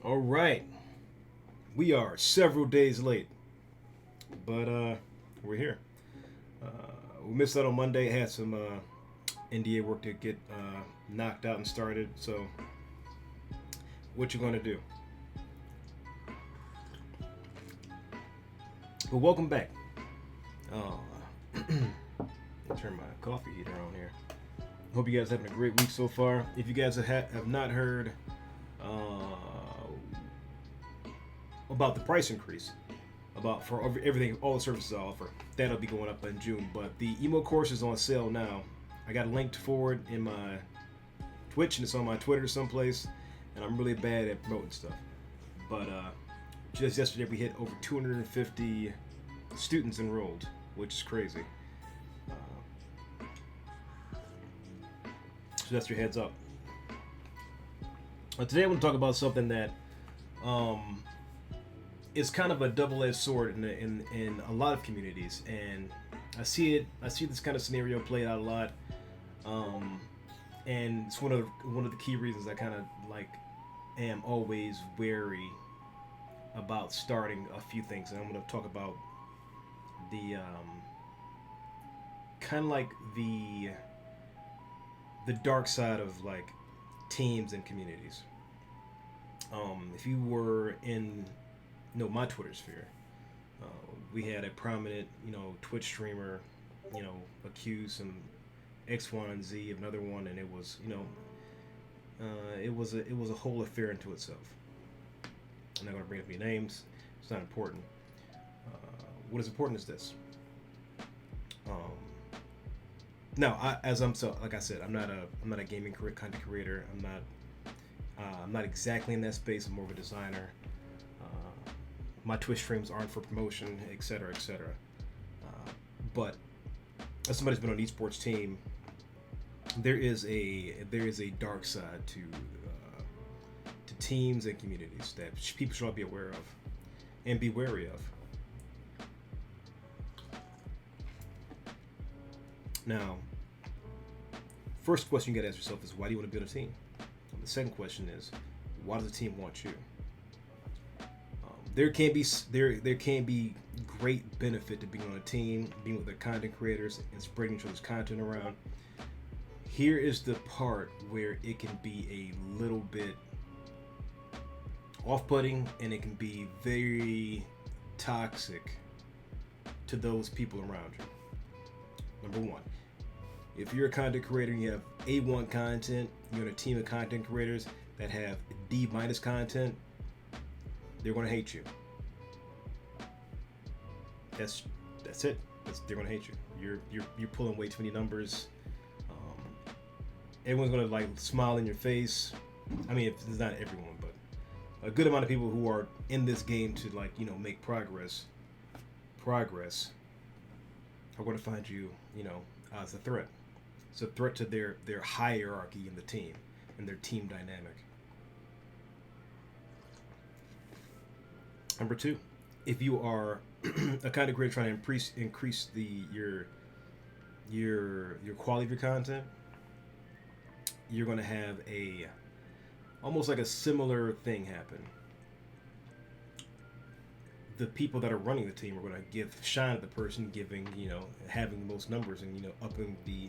All right, we are several days late, but we're here. Uh, we missed out on Monday. Had some NDA work to get knocked out and started. So, what you gonna do? Well, welcome back. Uh, turn my coffee heater on here. Hope you guys having a great week so far. If you guys have not heard uh, about the price increase, about for everything, all the services I offer, that'll be going up in June. But the emo course is on sale now. I got a link for it in my Twitch and it's on my Twitter someplace. And I'm really bad at promoting stuff. But just yesterday we hit over 250 students enrolled, which is crazy. So that's your heads up. Today I want to talk about something that um, is kind of a double-edged sword in a lot of communities, and I see this kind of scenario played out a lot, and it's one of the key reasons I kind of like am always wary about starting a few things, and I'm going to talk about the kind of like the dark side of like teams and communities. If you were in my Twitter sphere, uh, we had a prominent Twitch streamer accused some X, Y, and Z of another one, and it was it was a whole affair into itself. I'm not going to bring up any names. It's not important. What is important is this. Um, Now, like I said, I'm not a gaming content creator. I'm not exactly in that space. I'm more of a designer. My Twitch streams aren't for promotion, etc., etc. But as somebody who's been on an esports team, there is a dark side to teams and communities that people should all be aware of and be wary of. Now, first question you got to ask yourself is, why do you want to build a team? And the second question is, why does the team want you? There can be great benefit to being on a team, being with the content creators, and spreading each other's content around. Here is the part where it can be a little bit off-putting, and it can be very toxic to those people around you. Number one, if you're a content creator and you have A1 content, you're in a team of content creators that have D minus content, they're going to hate you. That's it. They're going to hate you. You're pulling way too many numbers. Everyone's going to like smile in your face. I mean, it's not everyone, but a good amount of people who are in this game to like make progress are going to find you as a threat. It's a threat to their hierarchy in the team and their team dynamic. Number two, if you are a content creator trying to increase your quality of your content, you're going to have a almost like a similar thing happen. The people that are running the team are going to give shine at the person giving having the most numbers and upping the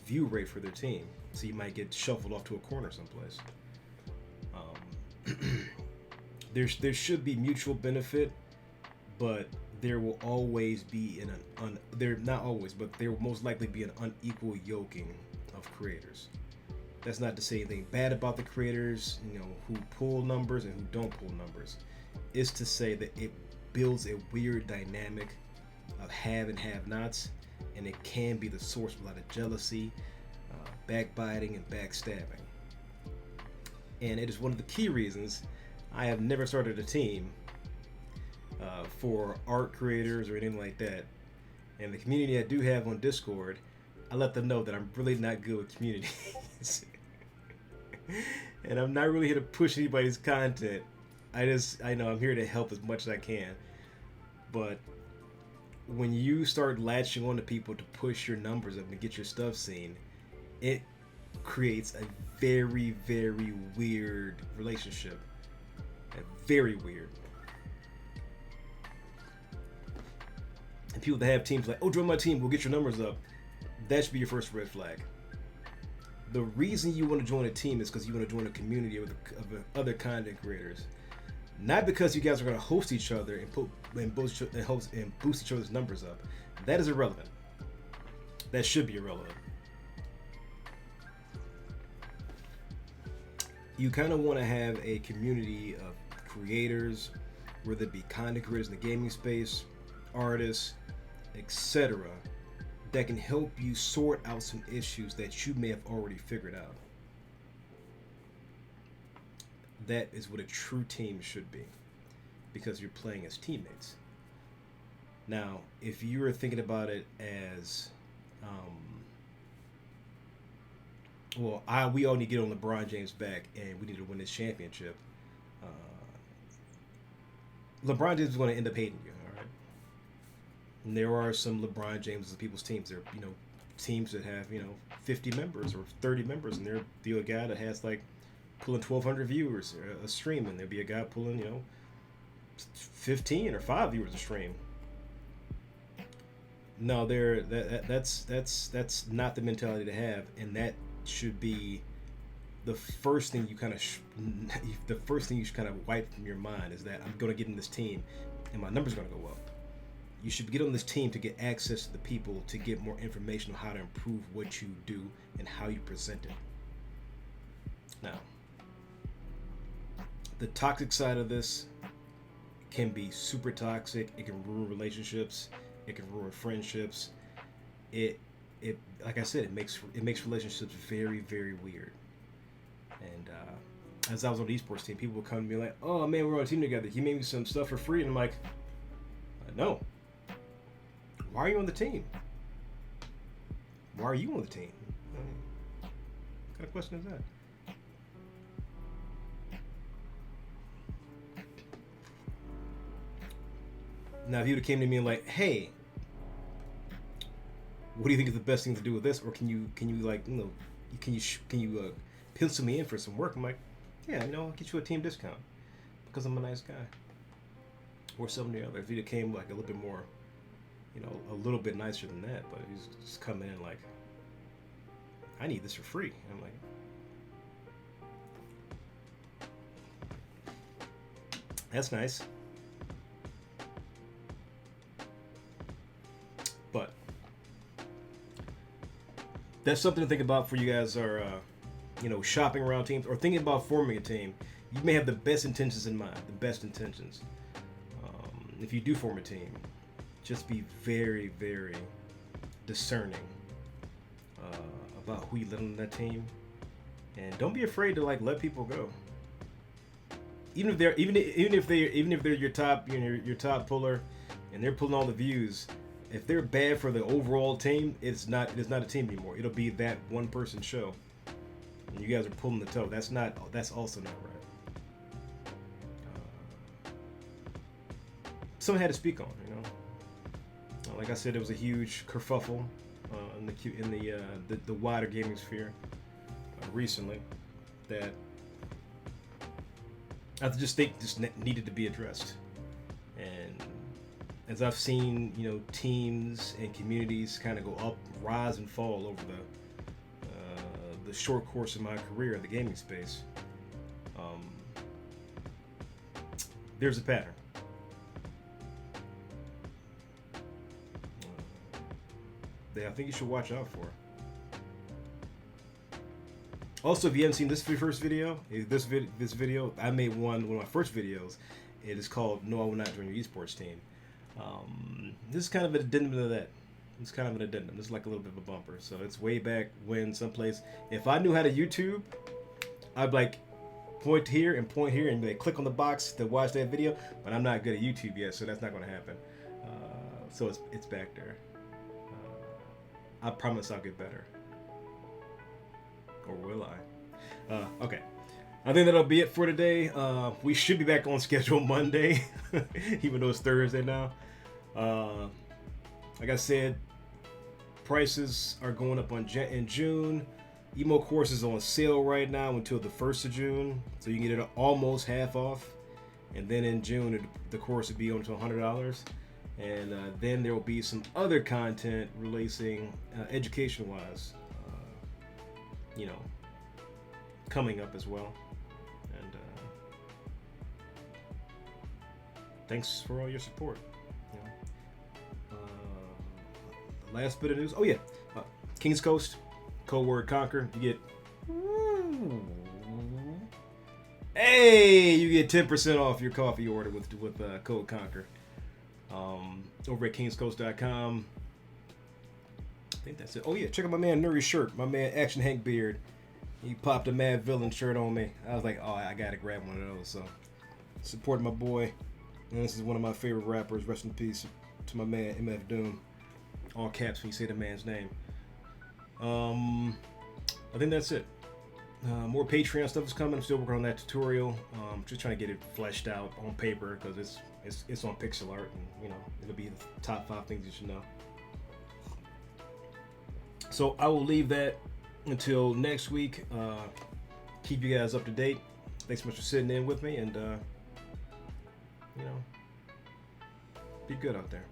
view rate for their team. So you might get shuffled off to a corner someplace. There should be mutual benefit, but there will always be there not always, but there will most likely be an unequal yoking of creators. That's not to say anything bad about the creators, who pull numbers and who don't pull numbers. It's to say that it builds a weird dynamic of have and have-nots, and it can be the source of a lot of jealousy, backbiting, and backstabbing. And it is one of the key reasons I have never started a team for art creators or anything like that. And the community I do have on Discord, I let them know that I'm really not good with communities. And I'm not really here to push anybody's content. I know I'm here to help as much as I can. But when you start latching on to people to push your numbers up and get your stuff seen, it creates a very, very weird relationship Very weird. And people that have teams like, oh, join my team, we'll get your numbers up. That should be your first red flag. The reason you want to join a team is because you want to join a community of other content creators. Not because you guys are going to host each other and boost each other's numbers up. That is irrelevant. That should be irrelevant. You kind of want to have a community of creators, whether it be content creators in the gaming space, artists, etc., that can help you sort out some issues that you may have already figured out. That is what a true team should be, because you're playing as teammates. Now, if you are thinking about it as, we all need to get on LeBron James back, and we need to win this championship. LeBron James is going to end up hating you, all right? And there are some LeBron James people's teams. There are, teams that have, 50 members or 30 members, and there'll be a guy that has like pulling 1,200 viewers a stream, and there'll be a guy pulling, 15 or 5 viewers a stream. No, that's not the mentality to have, and that should be the first thing you kind of should kind of wipe from your mind, is that I'm going to get in this team and my numbers are going to go up. You should get on this team to get access to the people, to get more information on how to improve what you do and how you present it. Now, the toxic side of this can be super toxic. It can ruin relationships. It can ruin friendships. It like I said, it makes relationships very, very weird. And as I was on the esports team, people would come to me like, "Oh man, we're on a team together. He made me some stuff for free," and I'm like, "No. Why are you on the team? Why are you on the team? What kind of question is that?" Now, if you would have came to me and like, "Hey, what do you think is the best thing to do with this?" Or can you pencil me in for some work? I'm like, "Yeah, I'll get you a team discount because I'm a nice guy." Or something or the other. If he came like a little bit more, a little bit nicer than that, but he's just coming in like, "I need this for free." And I'm like, that's nice. But that's something to think about for you guys are, shopping around teams or thinking about forming a team. You may have the best intentions in mind, the best intentions. If you do form a team, just be very, very discerning about who you let on that team, and don't be afraid to like let people go. Even if they're your top, your top puller, and they're pulling all the views. If they're bad for the overall team, it is not a team anymore. It'll be that one person show, and you guys are pulling the toe. That's also not right. Someone had to speak on, like I said, there was a huge kerfuffle in the wider gaming sphere recently that I just think just needed to be addressed. And as I've seen, teams and communities kind of go up, rise and fall over the short course of my career in the gaming space, there's a pattern. That I think you should watch out for. Also, if you haven't seen this first video, this video, I made one of my first videos. It is called "No, I Will Not Join Your Esports Team." This is kind of an addendum to that. It's kind of an addendum. This is like a little bit of a bumper. So it's way back when someplace. If I knew how to YouTube, I'd like point here and be like, click on the box to watch that video. But I'm not good at YouTube yet, so that's not going to happen. So it's back there. I promise I'll get better. Or will I? Okay. I think that'll be it for today. We should be back on schedule Monday, even though it's Thursday now. Like I said, prices are going up in June. Emo course is on sale right now until the 1st of June, so you can get it almost half off. And then in June, the course will be on to $100. And then there will be some other content releasing education-wise, you know, coming up as well. And thanks for all your support. You know. Last bit of news. Oh yeah, Kings Coast, code word Conquer. You get. Hey, you get 10% off your coffee order with code Conquer. Over at kingscoast.com. I think that's it. Oh yeah, check out my man Nuri's shirt. My man Action Hank Beard. He popped a Mad Villain shirt on me. I was like, oh, I gotta grab one of those. So support my boy. And this is one of my favorite rappers. Rest in peace to my man MF Doom. All caps when you say the man's name. I think that's it. More Patreon stuff is coming. I'm still working on that tutorial. Just trying to get it fleshed out on paper because it's on pixel art, and you know it'll be the top 5 things you should know. So I will leave that until next week. Keep you guys up to date. Thanks so much for sitting in with me, and you know, be good out there.